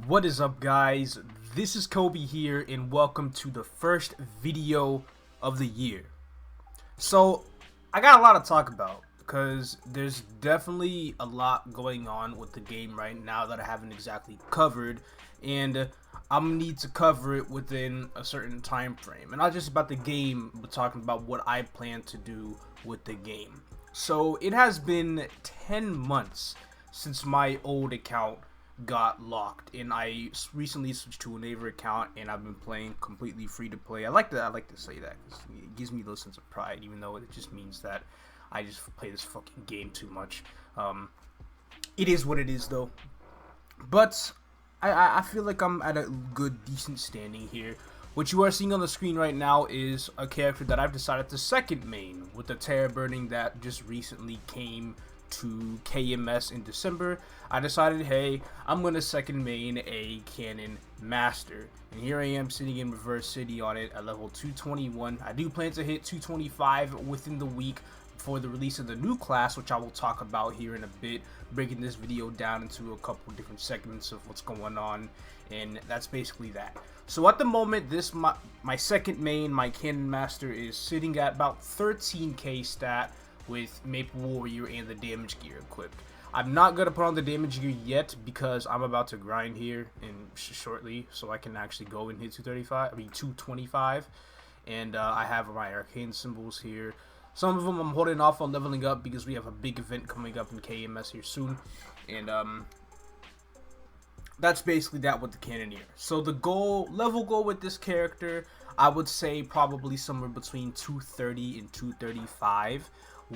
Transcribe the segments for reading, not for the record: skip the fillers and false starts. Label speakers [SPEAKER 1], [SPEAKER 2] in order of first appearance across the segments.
[SPEAKER 1] What is up, guys? This is Kobe here, and welcome to the first video of the year. So, I got a lot to talk about because there's definitely a lot going on with the game right now that I haven't exactly covered, and I'm gonna need to cover it within a certain time frame. And not just about the game, but talking about what I plan to do with the game. So, it has been 10 months since my old account got locked, and I recently switched to a neighbor account, and I've been playing completely free to play. I like to say that because it gives me a little sense of pride, even though it just means that I just play this fucking game too much. It is what it is, though. But I feel like I'm at a good, decent standing here. What you are seeing on the screen right now is a character that I've decided to second main with the Terror Burning that just recently came to KMS in December. I decided, hey, I'm gonna second main a Cannon Master, and here I am sitting in Reverse City on it at level 221. I do plan to hit 225 within the week for the release of the new class, which I will talk about here in a bit, breaking this video down into a couple different segments of what's going on, and that's basically that. So at the moment, this my second main, my Cannon Master, is sitting at about 13k stat with Maple Warrior and the damage gear equipped. I'm not gonna put on the damage gear yet because I'm about to grind here in shortly, so I can actually go and hit 225, and I have my arcane symbols here. Some of them I'm holding off on leveling up because we have a big event coming up in KMS here soon, and that's basically that with the cannoneer. So the level goal with this character, I would say probably somewhere between 230 and 235.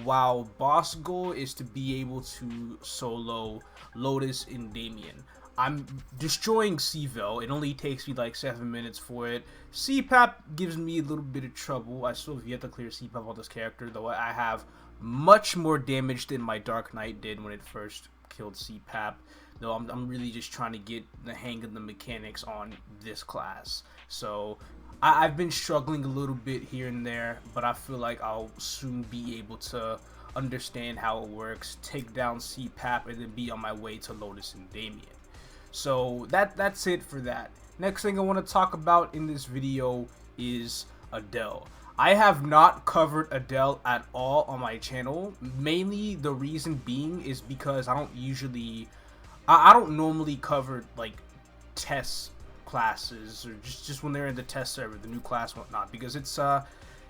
[SPEAKER 1] While boss goal is to be able to solo Lotus and Damien. I'm destroying Cvel. It only takes me like 7 minutes for it. CPAP gives me a little bit of trouble. I still have yet to clear CPAP on this character, though I have much more damage than my Dark Knight did when it first killed CPAP. Though I'm really just trying to get the hang of the mechanics on this class. So I've been struggling a little bit here and there, but I feel like I'll soon be able to understand how it works, take down CPAP, and then be on my way to Lotus and Damien. So that's it for that. Next thing I want to talk about in this video is Adele. I have not covered Adele at all on my channel. Mainly the reason being is because I don't normally cover like tests classes, or just when they're in the test server, the new class and whatnot, because it's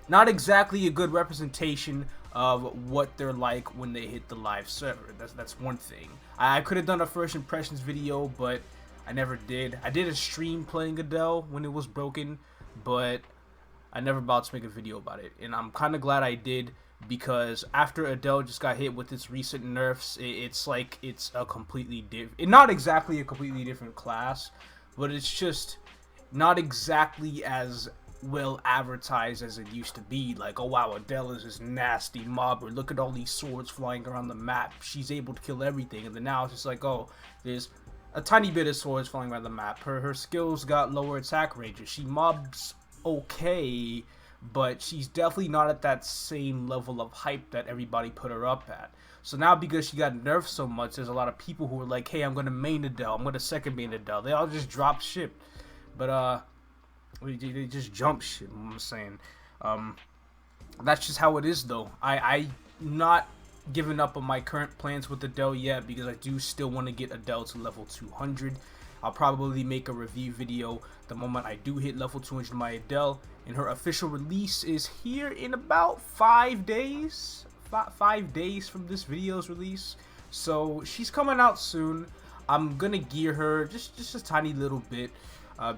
[SPEAKER 1] not exactly a good representation of what they're like when they hit the live server. That's one thing. I could have done a first impressions video, but I never did. I did a stream playing Adele when it was broken, but I never about to make a video about it, and I'm kind of glad I did, because after Adele just got hit with its recent nerfs, it's like it's a completely different, not exactly a completely different class, but it's just not exactly as well advertised as it used to be. Like, oh wow, Adele is this nasty mobber, look at all these swords flying around the map, she's able to kill everything. And then now it's just like, oh, there's a tiny bit of swords flying around the map, her skills got lower attack ranges, she mobs okay, but she's definitely not at that same level of hype that everybody put her up at. So now, because she got nerfed so much, there's a lot of people who are like, hey, I'm gonna main Adele, I'm gonna second main Adele. They all just drop ship, but they just jump ship. I'm saying, that's just how it is, though. I not giving up on my current plans with Adele yet, because I do still want to get Adele to level 200. I'll probably make a review video the moment I do hit level 200 my Adele, and her official release is here in about 5 days. 5 days from this video's release, so she's coming out soon. I'm gonna gear her just a tiny little bit,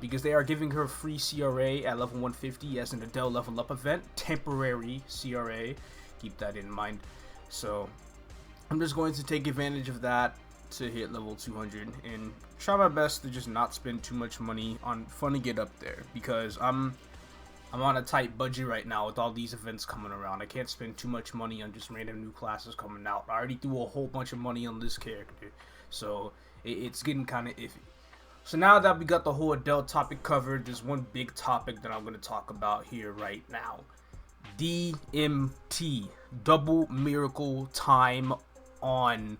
[SPEAKER 1] because they are giving her free CRA at level 150 as an Adele level up event, temporary CRA, keep that in mind. So I'm just going to take advantage of that to hit level 200 and try my best to just not spend too much money on fun to get up there, because I'm on a tight budget right now with all these events coming around. I can't spend too much money on just random new classes coming out. I already threw a whole bunch of money on this character, so it's getting kind of iffy. So now that we got the whole Adele topic covered, there's one big topic that I'm going to talk about here right now. DMT, double miracle time on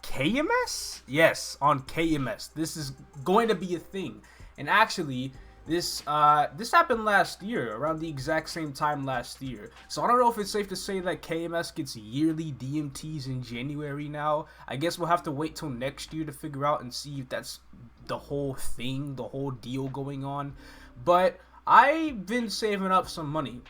[SPEAKER 1] KMS? Yes, on KMS. This is going to be a thing. And actually, this happened last year, around the exact same time last year. So I don't know if it's safe to say that KMS gets yearly DMTs in January now. I guess we'll have to wait till next year to figure out and see if that's the whole thing, the whole deal going on. But I've been saving up some money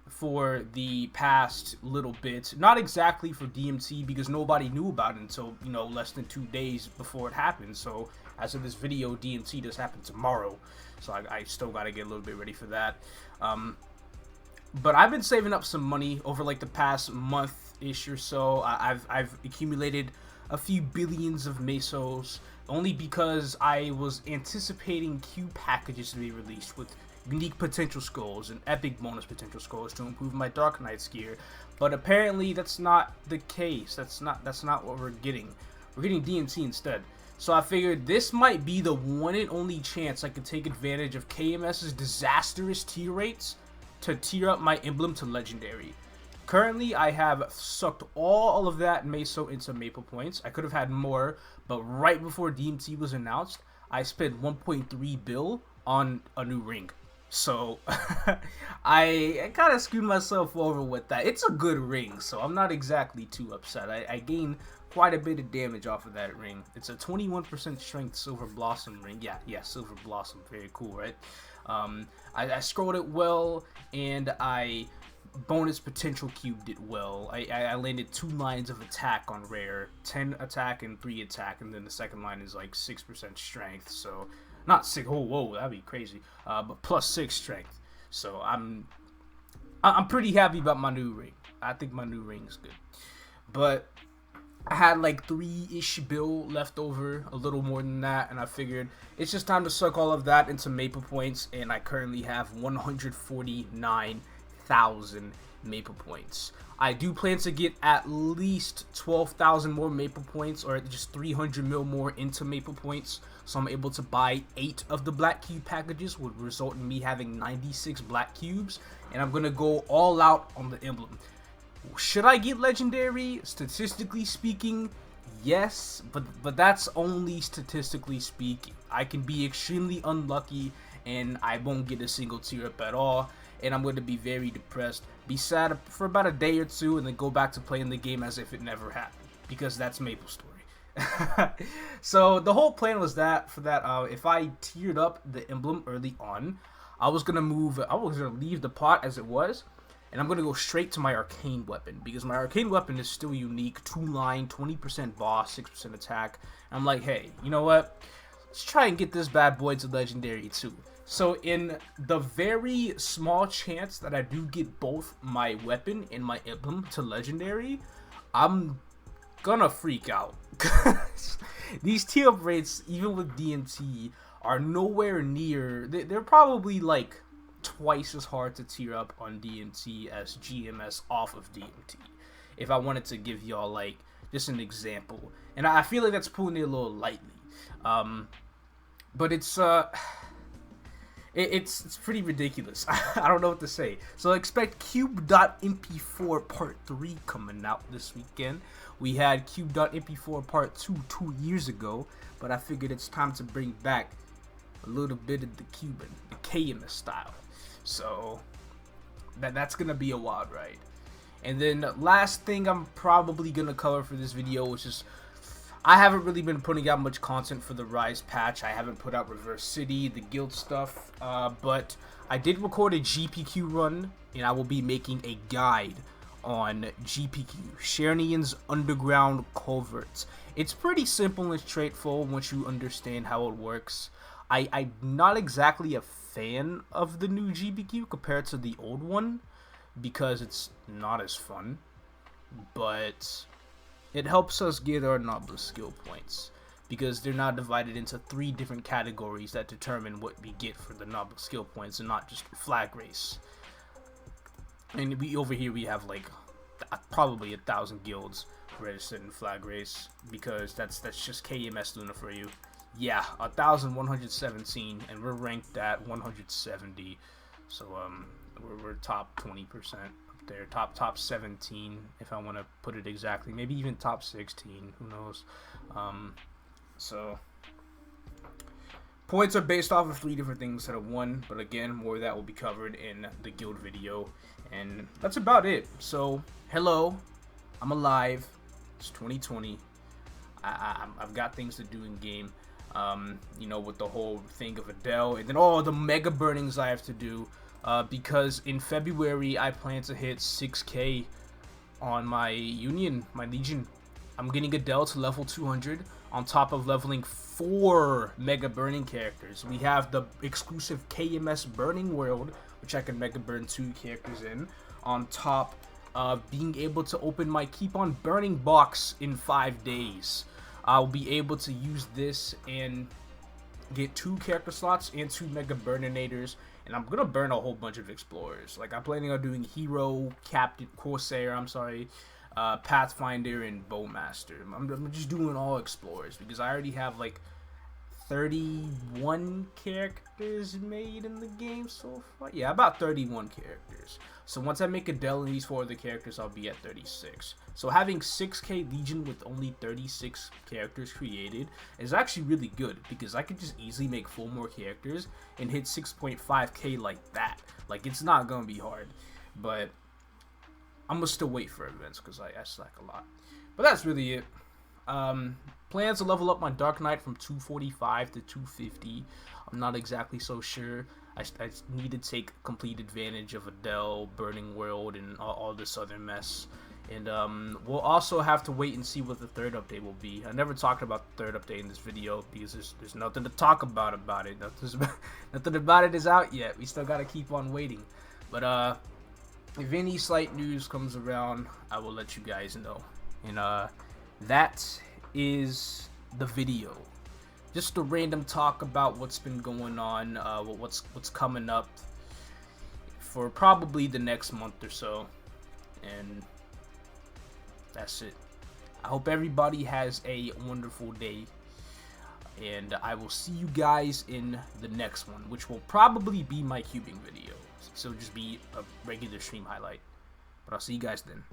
[SPEAKER 1] for the past little bit. Not exactly for DMT, because nobody knew about it until, you know, less than 2 days before it happened. So as of this video, DMT does happen tomorrow. So I still got to get a little bit ready for that. But I've been saving up some money over like the past month-ish or so. I've accumulated a few billions of mesos, only because I was anticipating Q packages to be released with unique potential skulls and epic bonus potential skulls to improve my Dark Knight's gear. But apparently that's not the case. That's not what we're getting. We're getting DMT instead. So I figured this might be the one and only chance I could take advantage of KMS's disastrous tier rates to tier up my emblem to legendary. Currently, I have sucked all of that meso into Maple points. I could have had more, but right before DMT was announced, I spent 1.3 bill on a new ring. So I kind of screwed myself over with that. It's a good ring, so I'm not exactly too upset. I gained quite a bit of damage off of that ring. It's a 21% strength Silver Blossom ring. Yeah, Silver Blossom. Very cool, right? I scrolled it well, and I bonus potential cubed it well. I landed 2 lines of attack on rare, 10 attack and 3 attack, and then the second line is like 6% strength. So not 6. Oh, whoa, that'd be crazy. But plus 6 strength. So I'm pretty happy about my new ring. I think my new ring is good. But I had like 3-ish bill left over, a little more than that, and I figured it's just time to suck all of that into Maple points, and I currently have 149,000 Maple points. I do plan to get at least 12,000 more Maple points, or just 300 mil more into Maple points, so I'm able to buy 8 of the black cube packages, would result in me having 96 black cubes, and I'm gonna go all out on the emblem. Should I get legendary? Statistically speaking, yes, but that's only statistically speaking. I can be extremely unlucky and I won't get a single tier up at all, and I'm going to be very depressed, be sad for about a day or two, and then go back to playing the game as if it never happened, because that's MapleStory. So the whole plan was that if I tiered up the emblem early on, I was gonna leave the pot as it was, and I'm going to go straight to my arcane weapon, because my arcane weapon is still unique. 2 line, 20% boss, 6% attack. And I'm like, hey, you know what? Let's try and get this bad boy to legendary too. So in the very small chance that I do get both my weapon and my emblem to legendary, I'm gonna freak out. These tier up rates, even with DMT, are nowhere near. They're probably like twice as hard to tier up on DMT as GMS off of DMT, if I wanted to give y'all like just an example. And I feel like that's pulling it a little lightly, but it's pretty ridiculous. I don't know what to say. So expect Cube.mp4 Part 3 coming out this weekend. We had Cube.mp4 Part 2 2 years ago, but I figured it's time to bring back a little bit of the Cuban, the KMS style. So that's gonna be a wild ride. And then last thing I'm probably gonna cover for this video, which is I haven't really been putting out much content for the Rise patch. I haven't put out Reverse City, the guild stuff, but I did record a GPQ run, and I will be making a guide on GPQ, Chernian's Underground Culverts. It's pretty simple and straightforward once you understand how it works. I'm not exactly a fan of the new GPQ compared to the old one, because it's not as fun, but it helps us get our noble skill points, because they're now divided into 3 different categories that determine what we get for the noble skill points, and not just flag race. And over here we have like probably 1,000 guilds registered in flag race, because that's just KMS Luna for you. Yeah, 1,117, and we're ranked at 170, so we're top 20% of there. Top 17, if I want to put it exactly. Maybe even top 16. Who knows? So points are based off of 3 different things instead of 1. But again, more of that will be covered in the guild video. And that's about it. So hello, I'm alive. It's 2020. I've got things to do in game. You know, with the whole thing of Adele, and then all the mega burnings I have to do, because in February I plan to hit 6K on my Legion. I'm getting Adele to level 200 on top of leveling 4 mega burning characters. We have the exclusive KMS burning world, which I can mega burn 2 characters in, on top of being able to open my keep on burning box in 5 days. I'll be able to use this and get 2 character slots and 2 mega burninators, and I'm gonna burn a whole bunch of explorers. Like, I'm planning on doing hero, captain, corsair, Pathfinder, and bowmaster. I'm just doing all explorers because I already have like 31 characters made in the game so far. Yeah, about 31 characters. So once I make Adele and these 4 other characters, I'll be at 36. So having 6K Legion with only 36 characters created is actually really good, because I could just easily make 4 more characters and hit 6.5K like that. Like, it's not gonna be hard, but I'm gonna still wait for events because I slack a lot. But that's really it. Plans to level up my Dark Knight from 245 to 250. I'm not exactly so sure. I need to take complete advantage of Adele, Burning World, and all this other mess. And we'll also have to wait and see what the 3rd update will be. I never talked about the 3rd update in this video because there's nothing to talk about it. Nothing about it is out yet. We still gotta keep on waiting. But if any slight news comes around, I will let you guys know. And that is the video. Just a random talk about what's been going on, what's coming up for probably the next month or so, and that's it. I hope everybody has a wonderful day, and I will see you guys in the next one, which will probably be my cubing video. So it'll just be a regular stream highlight, but I'll see you guys then.